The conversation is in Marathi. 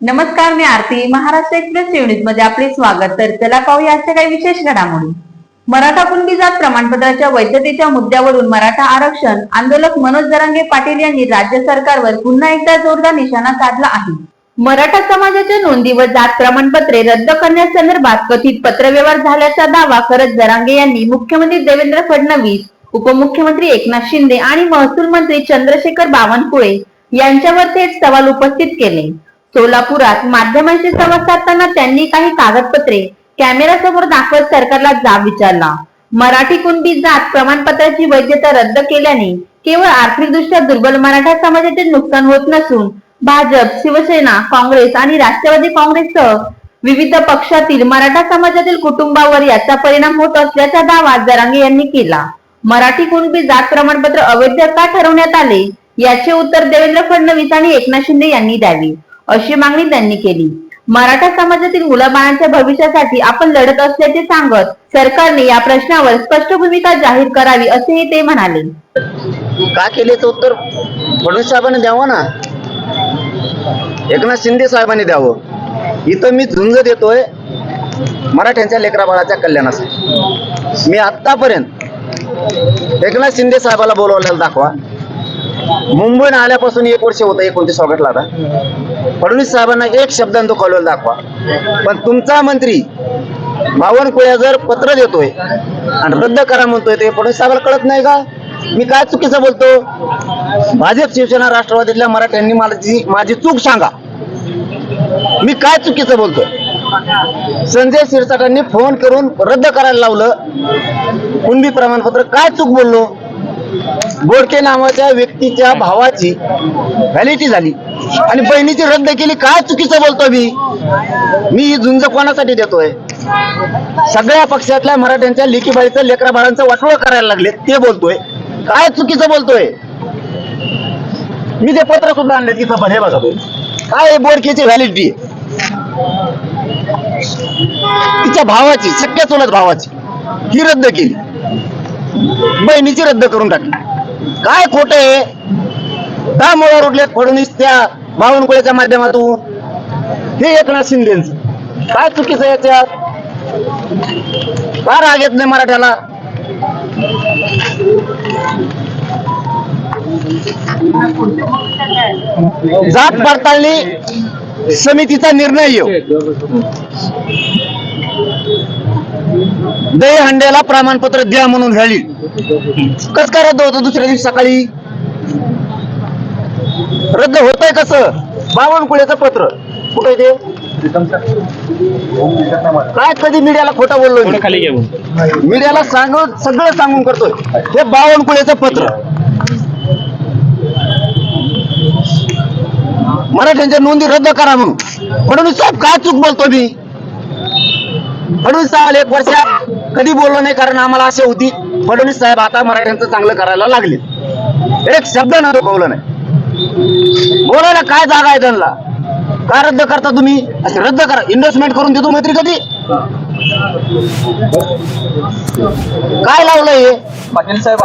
नमस्कार, मी आरती. महाराष्ट्र एक्सप्रेस न्यूज मध्ये आपले स्वागत. तर चला पाहूया आजच्या काही विशेष घडामोडी. मराठा कुणबी जात प्रमाणपत्राच्या वैधतेच्या मुद्द्यावरून मराठा आरक्षण आंदोलक मनोज जरांगे पाटील यांनी राज्य सरकारवर पुन्हा एकदा जोरदार निशाणा साधला आहे. मराठा समाजाच्या नोंदी व जात प्रमाणपत्रे रद्द करण्यासंदर्भात कथित पत्रव्यवहार झाल्याचा दावा करत जरांगे यांनी मुख्यमंत्री देवेंद्र फडणवीस, उपमुख्यमंत्री एकनाथ शिंदे आणि महसूल मंत्री चंद्रशेखर बावनकुळे यांच्यावर थेट सवाल उपस्थित केले. सोलापुरात माध्यमांशी संवाद साधताना त्यांनी काही कागदपत्रे कॅमेरा समोर दाखवत सरकारला जाब विचारला. मराठी कुणबी जात प्रमाणपत्राची वैधता रद्द केल्याने केवळ आर्थिकदृष्ट्या दुर्बल मराठा समाजाचे नुकसान होत नसून भाजप, शिवसेना, काँग्रेस आणि राष्ट्रवादी काँग्रेससह विविध पक्षातील मराठा समाजातील कुटुंबावर याचा परिणाम होत असल्याचा दावा जरांगे यांनी केला. मराठी कुणबी जात प्रमाणपत्र अवैध का ठरवण्यात आले याचे उत्तर देवेंद्र फडणवीस आणि एकनाथ शिंदे यांनी द्यावे, अशी मागणी त्यांनी केली. मराठा समाजातील मुलाबाळांच्या भविष्यासाठी आपण लढत असल्याचे सांगत सरकारने या प्रश्नावर स्पष्ट भूमिका जाहीर करावी, असेही ते म्हणाले. का केल्याचं उत्तर फडणवीस साहेबांनी द्यावं ना, एकनाथ शिंदे साहेबांनी द्यावं. इथं मी झुंज देतोय मराठ्यांच्या लेकराबाळाच्या कल्याणासाठी. मी आतापर्यंत एकनाथ शिंदे साहेबाला बोलवलेलं दाखवा. मुंबईन आल्यापासून 1 वर्ष होतं, 29 ऑगस्टला. आता फडणवीस साहेबांना एक शब्दांत कळवलं दाखवा. पण तुमचा मंत्री बावनकुळे जर पत्र देतोय आणि रद्द करा म्हणतोय, ते फडणवीस साहेबाला कळत नाही का? मी काय चुकीचं बोलतो? भाजप, शिवसेना, राष्ट्रवादीतल्या मराठ्यांनी माझी चूक सांगा. मी काय चुकीचं बोलतोय? संजय शिरसाटांनी फोन करून रद्द करायला लावलं कुणबी प्रमाणपत्र. काय चूक बोललो? बोडके नावाच्या व्यक्तीच्या भावाची व्हॅलिडिटी झाली आणि बहिणीची रद्द केली. काय चुकीचं बोलतोय मी ही झुंज कोणासाठी देतोय? सगळ्या पक्षातल्या मराठ्यांच्या लेकीबाळीचं, लेकरा बाळांचं वाटोळं करायला लागले, ते बोलतोय. काय चुकीचं बोलतोय? मी ते पत्र सुद्धा आणले तिथं, पण हे बघा काय बोडकेची व्हॅलिडिटी, तिच्या भावाची, सगळ्या चुलत भावाची, ही रद्द केली, बहिणीची रद्द करून टाकली. काय खोट आहे? दामुळावर उठलेत फडणवीस त्या बावनकुळेच्या माध्यमातून, हे एकनाथ शिंदेच. काय चुकीचं आहे याच्यात? का राग येत नाही मराठ्याला? जात पडताळणी समितीचा निर्णय येऊ, दहीहंड्याला प्रमाणपत्र द्या म्हणून झाली. कस काय रद्द होतं? दुसऱ्या दिवशी सकाळी रद्द होतंय कसं? बावनकुळेचं पत्र कुठे ते? काय कधी मीडियाला खोटं बोललो? मीडियाला सगळं सांगून करतोय. हे बावनकुळेचं पत्र मराठ्यांच्या नोंदी रद्द करा म्हणून. फडणवीस साहेब काय चूक बोलतो मी? फडणवीस साहेब 1 वर्षात कधी बोललो नाही, कारण आम्हाला अशी होती फडणवीस साहेब आता मराठ्यांचं चांगलं करायला लागले. एक शब्द न बोललं नाही. बोलायला काय जागा आहे त्यांना? का रद्द करता तुम्ही? असे रद्द करा. इन्व्हेस्टमेंट करून देतो मैत्री कधी? काय लावलंय हे पाटील साहेब?